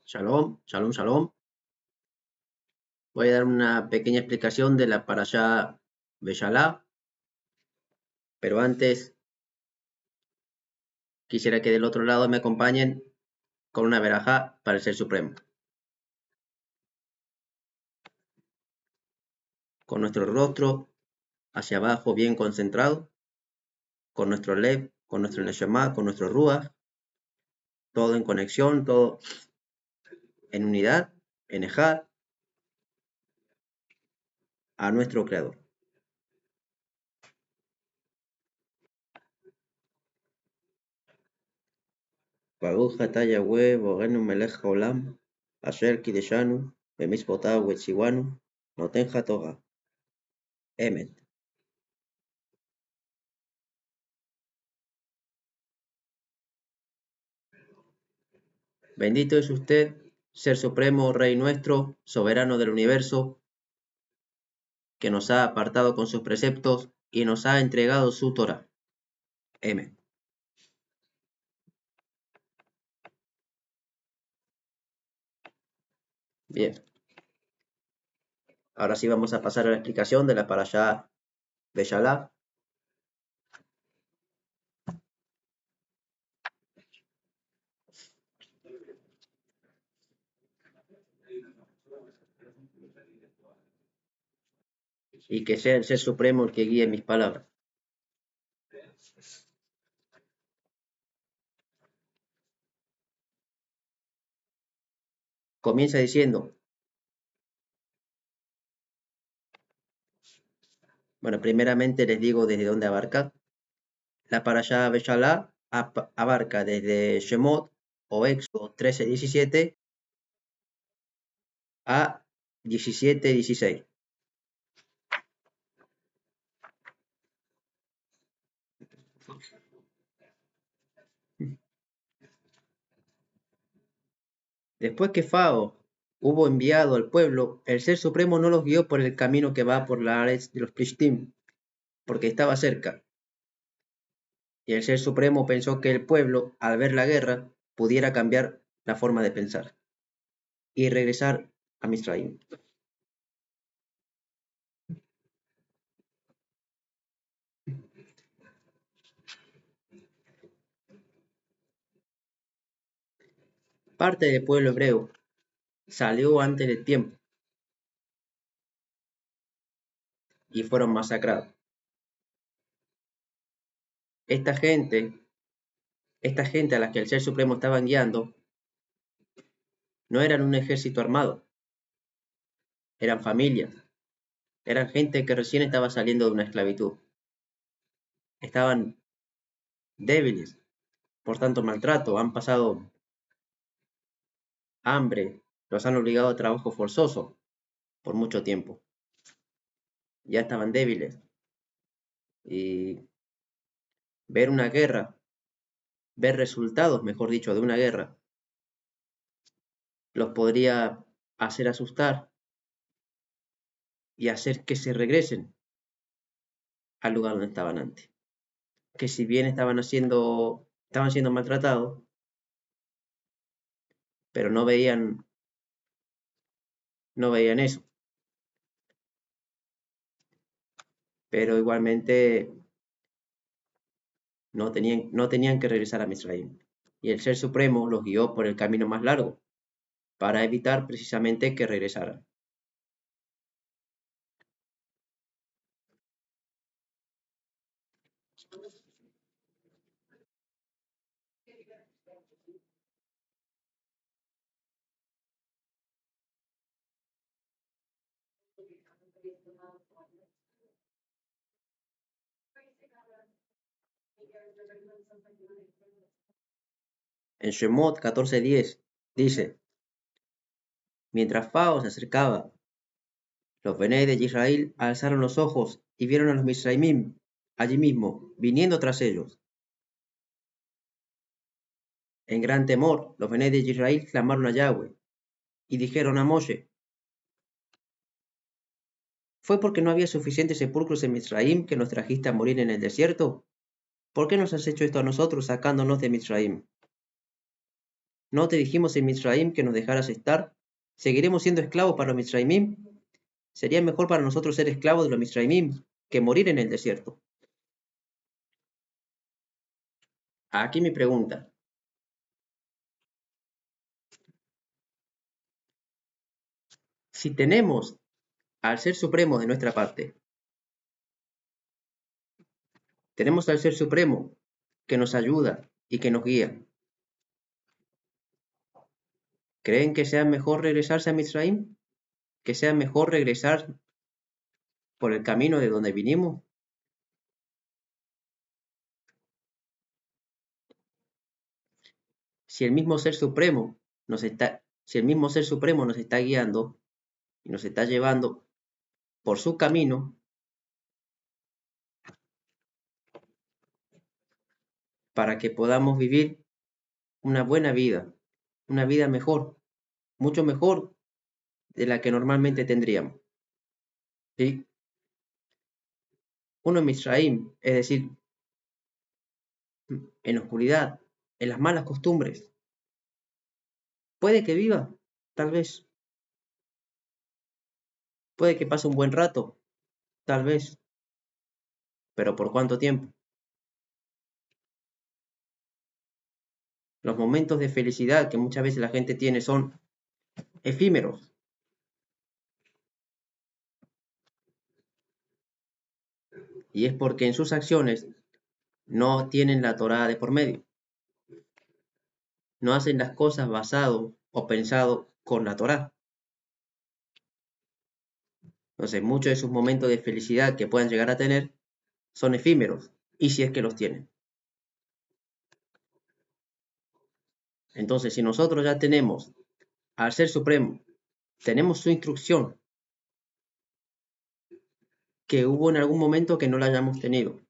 Shalom, shalom, shalom. Voy a dar una pequeña explicación de la parashá Beshalá, pero antes quisiera que del otro lado me acompañen con una verajá para el Ser Supremo. Con nuestro rostro hacia abajo bien concentrado, con nuestro lev, con nuestro neshama, con nuestro ruach, todo en conexión, todo en unidad, en ejad, a nuestro creador. Baruch atah Yahweh borenu melech haolam, asher kideshanu bemitzvotav uetziwanu, noten haTorah. Emet. Bendito es usted, Ser Supremo, Rey nuestro, soberano del universo, que nos ha apartado con sus preceptos y nos ha entregado su Torah. Amén. Bien. Ahora sí vamos a pasar a la explicación de la parashá Beshalá. Y que sea el Ser Supremo el que guíe mis palabras. Comienza diciendo, bueno, primeramente les digo desde dónde abarca. La parashá Beshalá abarca desde Shemot o Éxodo 13:17 a 17:16. Después que Fao hubo enviado al pueblo, el Ser Supremo no los guió por el camino que va por la Aretz de los Plishtim, porque estaba cerca. Y el Ser Supremo pensó que el pueblo, al ver la guerra, pudiera cambiar la forma de pensar y regresar a Misraim. Parte del pueblo hebreo salió antes del tiempo y fueron masacrados. Esta gente a la que el Ser Supremo estaba guiando, no eran un ejército armado, eran familias, eran gente que recién estaba saliendo de una esclavitud. Estaban débiles, por tanto maltrato, han pasado hambre, los han obligado a trabajo forzoso por mucho tiempo. Ya estaban débiles. Y ver una guerra, ver resultados, mejor dicho, de una guerra, los podría hacer asustar y hacer que se regresen al lugar donde estaban antes. Que si bien estaban siendo maltratados, pero no veían eso. Pero igualmente no tenían que regresar a Misraim. Y el Ser Supremo los guió por el camino más largo, para evitar precisamente que regresaran. En Shemot 14:10 dice, mientras Fao se acercaba, los Bené de Israel alzaron los ojos y vieron a los Misraimim allí mismo, viniendo tras ellos. En gran temor, los Bené de Israel clamaron a Yahweh y dijeron a Moshe, ¿fue porque no había suficientes sepulcros en Misraim que nos trajiste a morir en el desierto? ¿Por qué nos has hecho esto a nosotros sacándonos de Misraim? ¿No te dijimos en Mizraim que nos dejaras estar? ¿Seguiremos siendo esclavos para los Mizraimim? Sería mejor para nosotros ser esclavos de los Mizraimim que morir en el desierto. Aquí mi pregunta. Si tenemos al Ser Supremo de nuestra parte, tenemos al Ser Supremo que nos ayuda y que nos guía, ¿creen que sea mejor regresarse a Mizraim? ¿Que sea mejor regresar por el camino de donde vinimos? Si el mismo Ser Supremo si el mismo Ser Supremo nos está guiando y nos está llevando por su camino para que podamos vivir una vida mejor, mucho mejor de la que normalmente tendríamos. ¿Sí? Uno en Misraim, es decir, en la oscuridad, en las malas costumbres, puede que viva, tal vez, puede que pase un buen rato, tal vez, pero ¿por cuánto tiempo? Los momentos de felicidad que muchas veces la gente tiene son efímeros, y es porque en sus acciones no tienen la Torá de por medio, no hacen las cosas basado o pensado con la Torá. Entonces, muchos de sus momentos de felicidad que puedan llegar a tener son efímeros, y si es que los tienen. Entonces, si nosotros ya tenemos al Ser Supremo, tenemos su instrucción, que hubo en algún momento que no la hayamos tenido,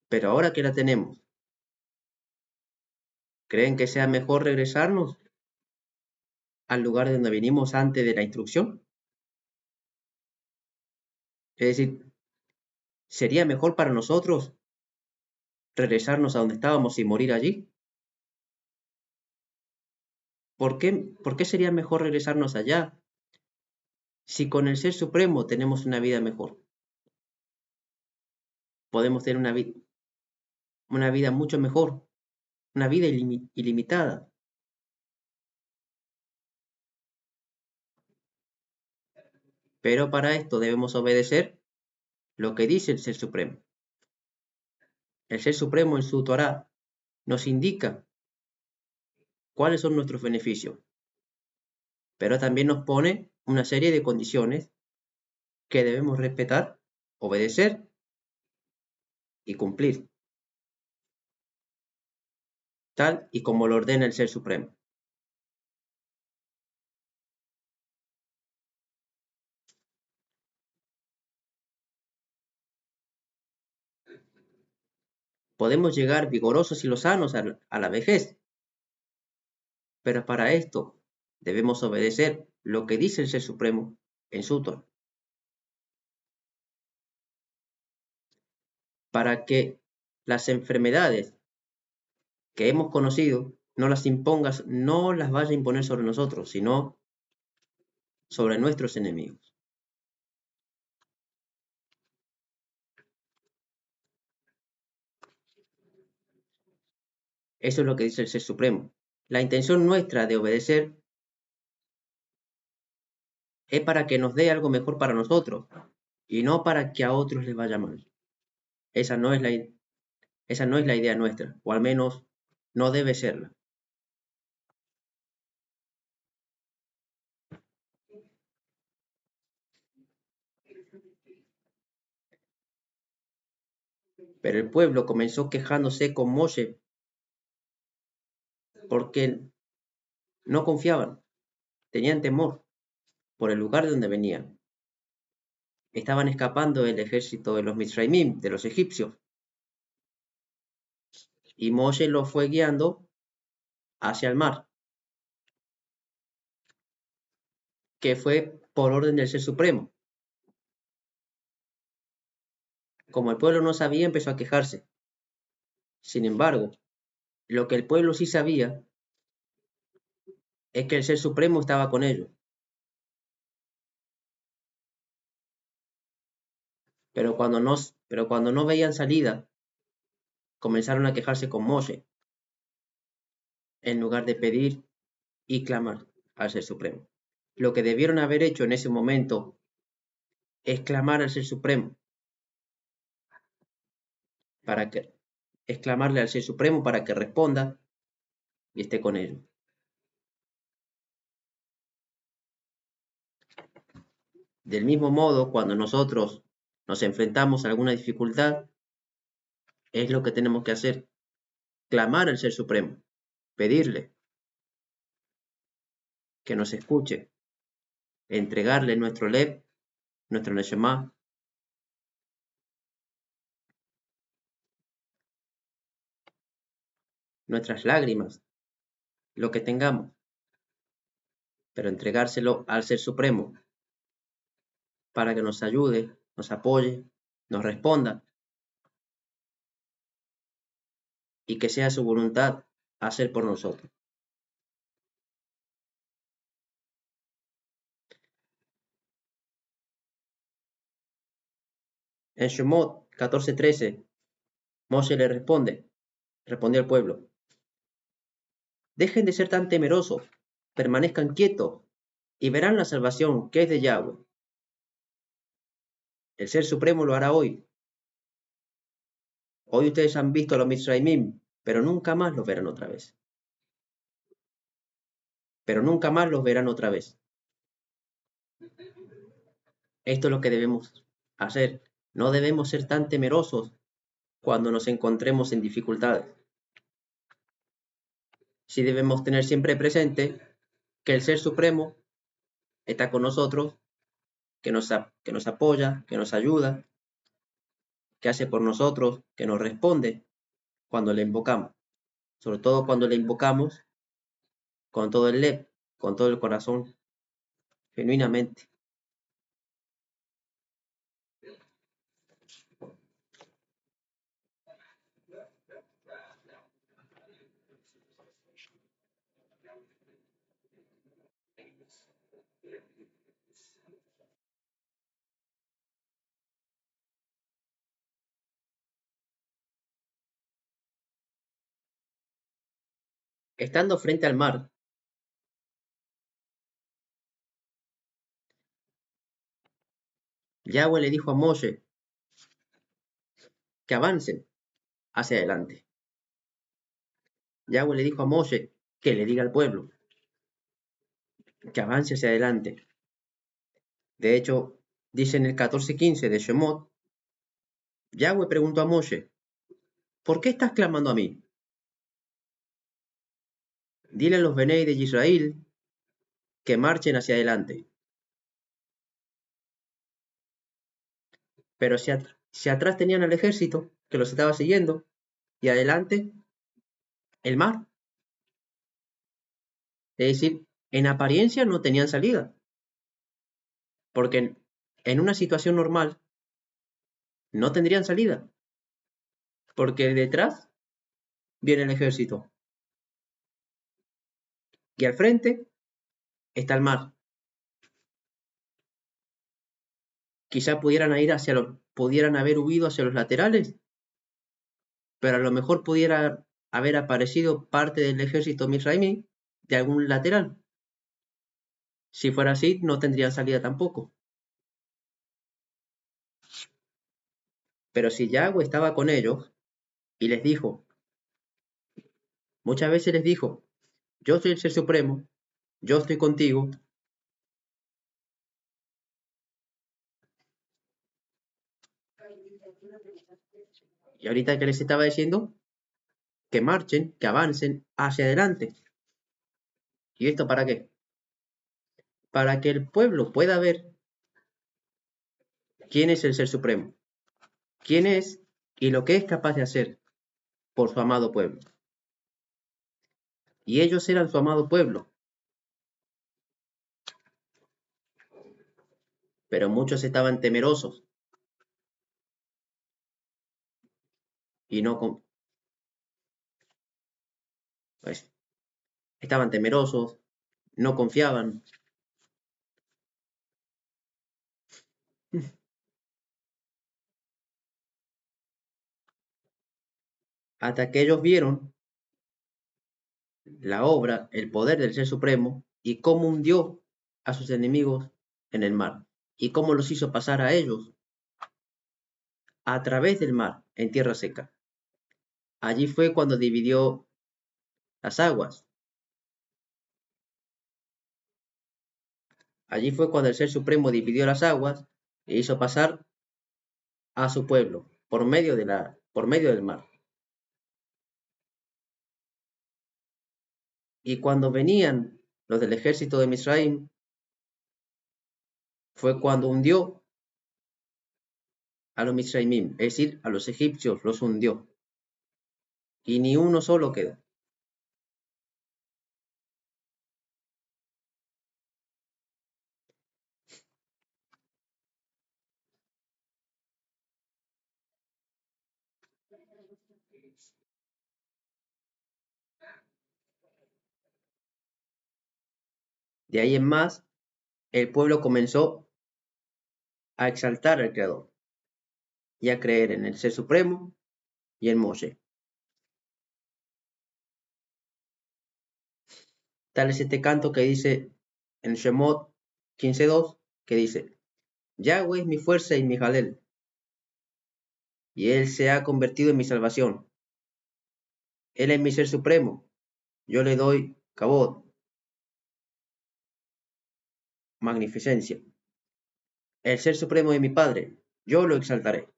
pero ahora que la tenemos, ¿creen que sea mejor regresarnos al lugar de donde vinimos antes de la instrucción? Es decir, ¿sería mejor para nosotros regresarnos a donde estábamos y morir allí? ¿Por qué sería mejor regresarnos allá si con el Ser Supremo tenemos una vida mejor? Podemos tener una vida mucho mejor, una vida ilimitada. Pero para esto debemos obedecer lo que dice el Ser Supremo. El Ser Supremo en su Torá nos indica cuáles son nuestros beneficios, pero también nos pone una serie de condiciones que debemos respetar, obedecer y cumplir, tal y como lo ordena el Ser Supremo. Podemos llegar vigorosos y lozanos a la vejez, pero para esto debemos obedecer lo que dice el Ser Supremo en su Torá, para que las enfermedades que hemos conocido no las vaya a imponer sobre nosotros, sino sobre nuestros enemigos. Eso es lo que dice el Ser Supremo. La intención nuestra de obedecer es para que nos dé algo mejor para nosotros y no para que a otros les vaya mal. Esa no es esa no es la idea nuestra, o al menos no debe serla. Pero el pueblo comenzó quejándose con Moshe porque no confiaban, tenían temor por el lugar de donde venían. Estaban escapando del ejército de los Mizraimim, de los egipcios, y Moshe los fue guiando hacia el mar, que fue por orden del Ser Supremo. Como el pueblo no sabía, empezó a quejarse. Sin embargo, lo que el pueblo sí sabía es que el Ser Supremo estaba con ellos. Pero cuando no veían salida, comenzaron a quejarse con Moshe, en lugar de pedir y clamar al Ser Supremo. Lo que debieron haber hecho en ese momento es clamar al Ser Supremo, para que, es clamarle al Ser Supremo para que responda y esté con ellos. Del mismo modo, cuando nosotros nos enfrentamos a alguna dificultad, es lo que tenemos que hacer, clamar al Ser Supremo, pedirle que nos escuche, entregarle nuestro Lev, nuestro Neshama, nuestras lágrimas, lo que tengamos, pero entregárselo al Ser Supremo para que nos ayude, nos apoye, nos responda y que sea su voluntad hacer por nosotros. En Shemot 14:13, Moshe le respondió al pueblo: dejen de ser tan temerosos, permanezcan quietos y verán la salvación que es de Yahweh. El Ser Supremo lo hará hoy. Hoy ustedes han visto a los Mizraimim, pero nunca más los verán otra vez. Pero nunca más los verán otra vez. Esto es lo que debemos hacer. No debemos ser tan temerosos cuando nos encontremos en dificultades. Sí debemos tener siempre presente que el Ser Supremo está con nosotros, que nos apoya, que nos ayuda, que hace por nosotros, que nos responde cuando le invocamos. Sobre todo cuando le invocamos con todo el lev, con todo el corazón, genuinamente. Estando frente al mar, Yahweh le dijo a Moshe que avancen hacia adelante. Yahweh le dijo a Moshe que le diga al pueblo que avance hacia adelante. De hecho, dice en el 14:15 de Shemot, Yahweh preguntó a Moshe: ¿por qué estás clamando a mí? Dile a los Benei de Israel que marchen hacia adelante. Pero si atrás tenían al ejército que los estaba siguiendo, y adelante el mar. Es decir, en apariencia no tenían salida, porque en una situación normal no tendrían salida, porque detrás viene el ejército y al frente está el mar. Quizá pudieran haber huido hacia los laterales, pero a lo mejor pudiera haber aparecido parte del ejército misraimí de algún lateral. Si fuera así, no tendrían salida tampoco. Pero si Yahweh estaba con ellos y les dijo, muchas veces les dijo, yo soy el Ser Supremo, yo estoy contigo. Y ahorita que les estaba diciendo que marchen, que avancen hacia adelante. ¿Y esto para qué? Para que el pueblo pueda ver quién es el Ser Supremo, quién es y lo que es capaz de hacer por su amado pueblo. Y ellos eran su amado pueblo, pero muchos estaban temerosos y no, pues, estaban temerosos, no confiaban. Hasta que ellos vieron la obra, el poder del Ser Supremo y cómo hundió a sus enemigos en el mar y cómo los hizo pasar a ellos a través del mar en tierra seca. Allí fue cuando dividió las aguas. Allí fue cuando el Ser Supremo dividió las aguas e hizo pasar a su pueblo por medio del mar. Y cuando venían los del ejército de Misraim, fue cuando hundió a los Misraimim, es decir, a los egipcios los hundió. Y ni uno solo quedó. De ahí en más, el pueblo comenzó a exaltar al Creador y a creer en el Ser Supremo y en Moshe. Tal es este canto que dice en Shemot 15:2, que dice, Yahweh es mi fuerza y mi jalel, y Él se ha convertido en mi salvación. Él es mi Ser Supremo, yo le doy kabod, magnificencia. El Ser Supremo de mi Padre, yo lo exaltaré.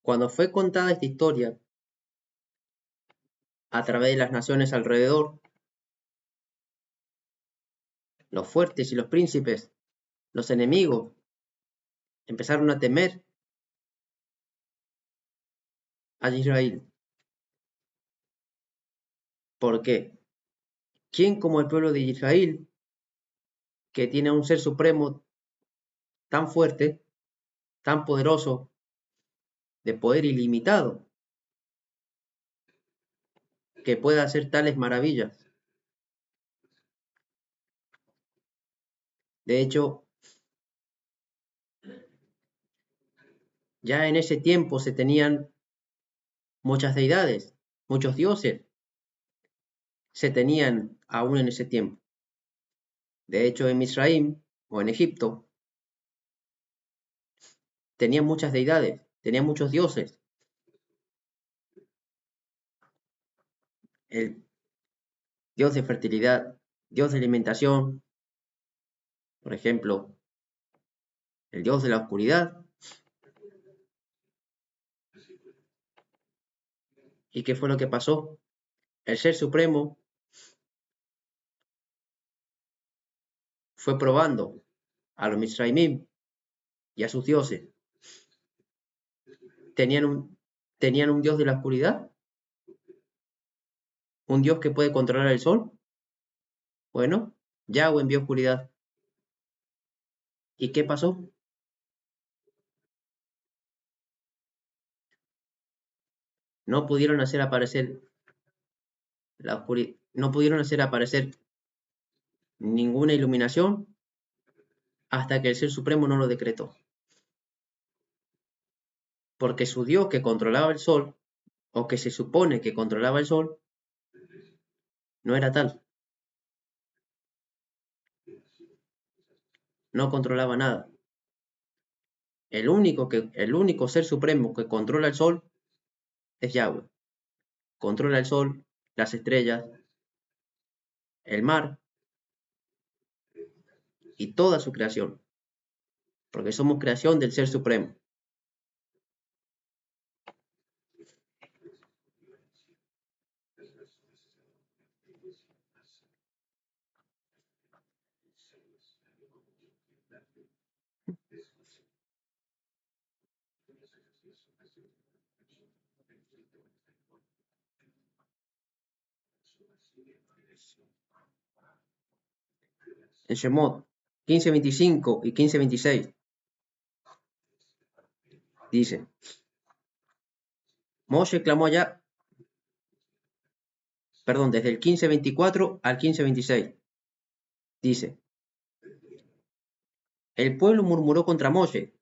Cuando fue contada esta historia a través de las naciones alrededor, los fuertes y los príncipes, los enemigos, empezaron a temer a Israel. ¿Por qué? ¿Quién como el pueblo de Israel, que tiene un Ser Supremo tan fuerte, tan poderoso, de poder ilimitado, que pueda hacer tales maravillas? De hecho, ya en ese tiempo se tenían muchas deidades, muchos dioses, se tenían aún en ese tiempo. De hecho, en Misraim o en Egipto, tenían muchas deidades, tenían muchos dioses. El dios de fertilidad, dios de alimentación, por ejemplo, el dios de la oscuridad. ¿Y qué fue lo que pasó? El Ser Supremo fue probando a los Misraimim y a sus dioses. ¿Tenían tenían un dios de la oscuridad? ¿Un dios que puede controlar el sol? Bueno, Yahweh envió oscuridad. ¿Y qué pasó? No pudieron hacer aparecer la oscuridad, no pudieron hacer aparecer ninguna iluminación hasta que el Ser Supremo no lo decretó. Porque su dios que controlaba el sol, o que se supone que controlaba el sol, no era tal. No controlaba nada. El único Ser Supremo que controla el sol es Yahweh. controla el sol, las estrellas, el mar y toda su creación, porque somos creación del Ser Supremo. En Shemot 15:25 y 15:26 dice, Moshe clamó allá, perdón, desde el 15:24 al 15:26, dice, el pueblo murmuró contra Moshe.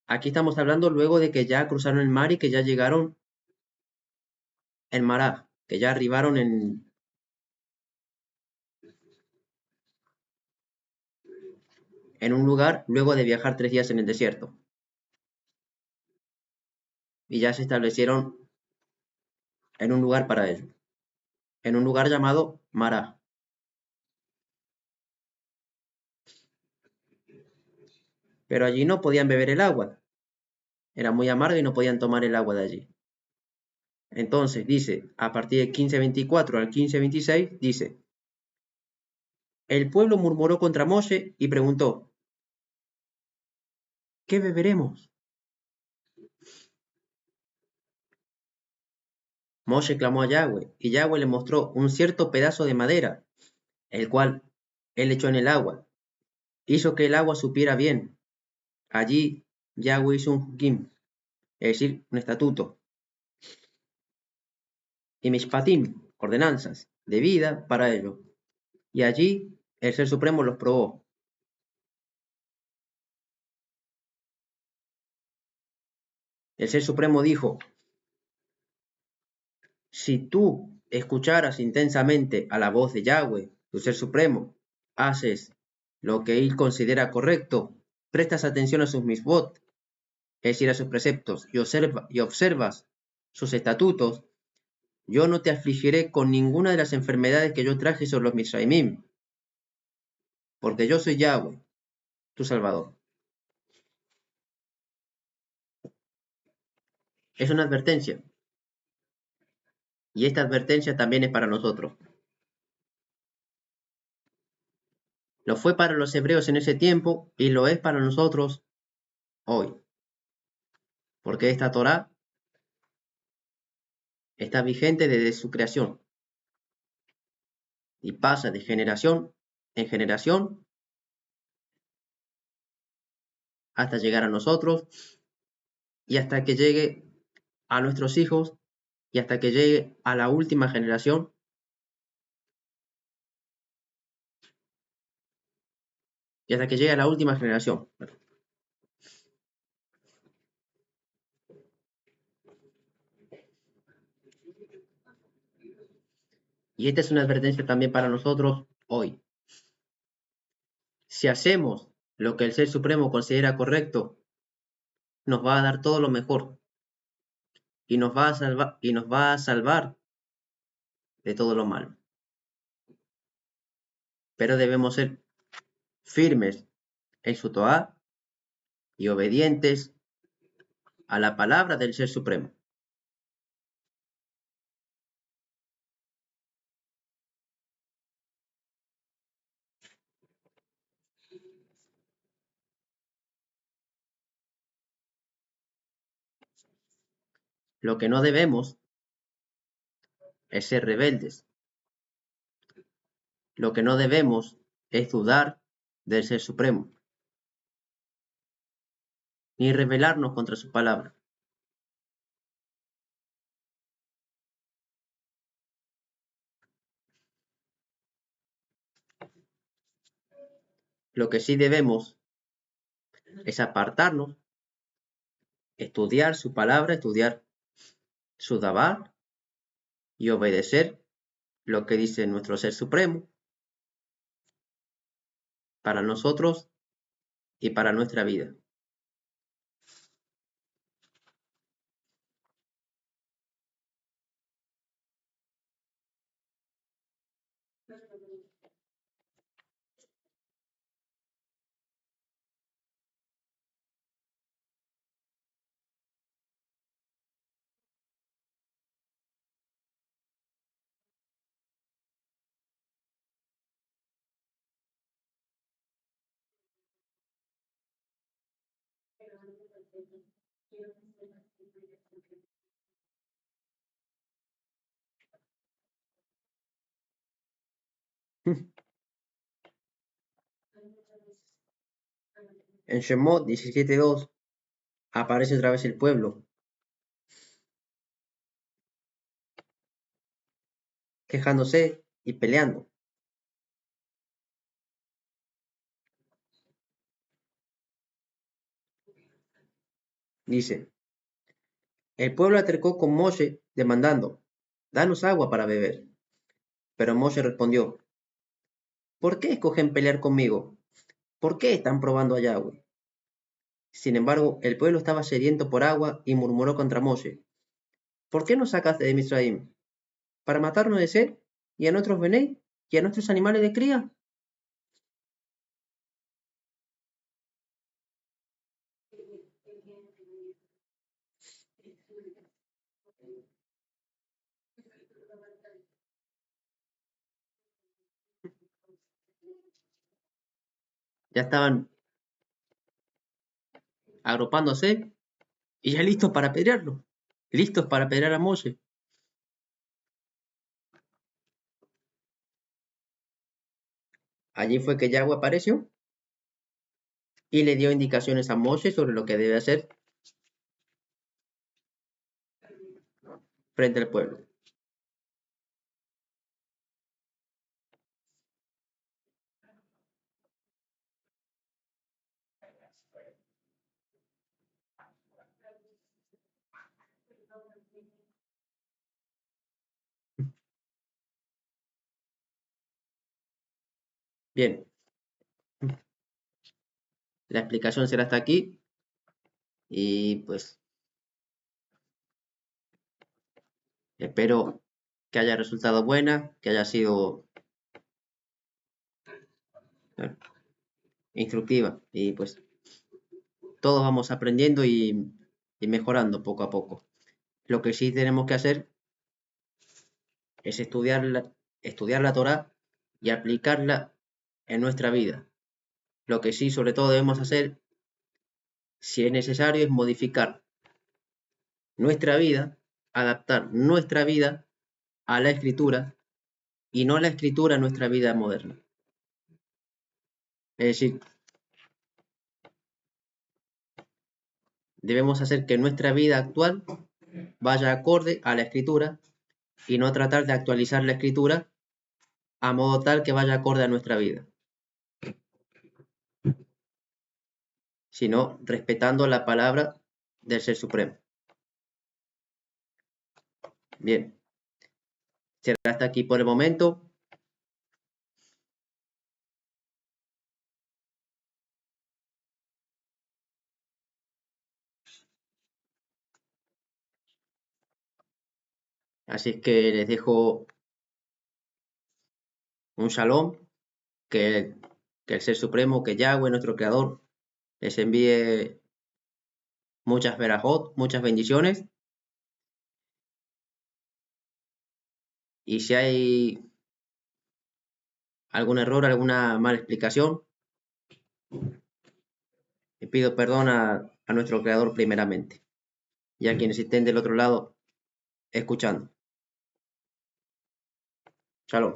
Aquí estamos hablando luego de que ya cruzaron el mar y que ya llegaron en Mará, que ya arribaron en un lugar luego de viajar 3 días en el desierto. Y ya se establecieron en un lugar para ello, en un lugar llamado Mará. Pero allí no podían beber el agua, era muy amarga y no podían tomar el agua de allí. Entonces dice, a partir del 15:24 al 15:26, dice, el pueblo murmuró contra Moshe y preguntó, ¿qué beberemos? Moshe clamó a Yahweh, y Yahweh le mostró un cierto pedazo de madera, el cual él echó en el agua. Hizo que el agua supiera bien. Allí Yahweh hizo un hukim, es decir, un estatuto, y mishpatim, ordenanzas, de vida para ello. Y allí el Ser Supremo los probó. El Ser Supremo dijo, si tú escucharas intensamente a la voz de Yahweh, tu Ser Supremo, haces lo que él considera correcto, prestas atención a sus misbot, es decir, a sus preceptos, y observas sus estatutos, yo no te afligiré con ninguna de las enfermedades que yo traje sobre los Misraimim, porque yo soy Yahweh, tu Salvador. Es una advertencia, y esta advertencia también es para nosotros. Lo fue para los hebreos en ese tiempo y lo es para nosotros hoy, porque esta Torá está vigente desde su creación y pasa de generación en generación hasta llegar a nosotros y hasta que llegue a nuestros hijos y hasta que llegue a la última generación y hasta que llegue a la última generación. Y esta es una advertencia también para nosotros hoy. Si hacemos lo que el Ser Supremo considera correcto, nos va a dar todo lo mejor y nos va a salvar de todo lo malo. Pero debemos ser firmes en su Torá y obedientes a la palabra del Ser Supremo. Lo que no debemos es ser rebeldes. Lo que no debemos es dudar del Ser Supremo, ni rebelarnos contra su palabra. Lo que sí debemos es apartarnos, estudiar su palabra, estudiar su Dabá y obedecer lo que dice nuestro Ser Supremo para nosotros y para nuestra vida. En Shemot 17:2 aparece otra vez el pueblo quejándose y peleando. Dice, el pueblo acercó con Moshe demandando, danos agua para beber. Pero Moshe respondió, ¿por qué escogen pelear conmigo? ¿Por qué están probando a Yahweh? Sin embargo, el pueblo estaba sediento por agua y murmuró contra Moshe, ¿por qué nos sacaste de Misraim? ¿Para matarnos de sed? ¿Y a nuestros bené? ¿Y a nuestros animales de cría? Ya estaban agrupándose y ya listos para apedrearlo, listos para apedrear a Moshe. Allí fue que Yahweh apareció y le dio indicaciones a Moshe sobre lo que debe hacer frente al pueblo. Bien, la explicación será hasta aquí y pues espero que haya resultado buena, que haya sido eh, instructiva y pues todos vamos aprendiendo y mejorando poco a poco. Lo que sí tenemos que hacer es estudiar la Torá y aplicarla en nuestra vida. Lo que sí, sobre todo, debemos hacer, si es necesario, es modificar nuestra vida, adaptar nuestra vida a la escritura y no la escritura a nuestra vida moderna. Es decir, debemos hacer que nuestra vida actual vaya acorde a la escritura y no tratar de actualizar la escritura a modo tal que vaya acorde a nuestra vida, sino respetando la palabra del Ser Supremo. Bien, será hasta aquí por el momento. Así es que les dejo un shalom, que, que el Ser Supremo, que Yahweh, nuestro Creador, les envíe muchas verajot, muchas bendiciones. Y si hay algún error, alguna mala explicación, le pido perdón a nuestro Creador primeramente y a quienes estén del otro lado escuchando. Shalom.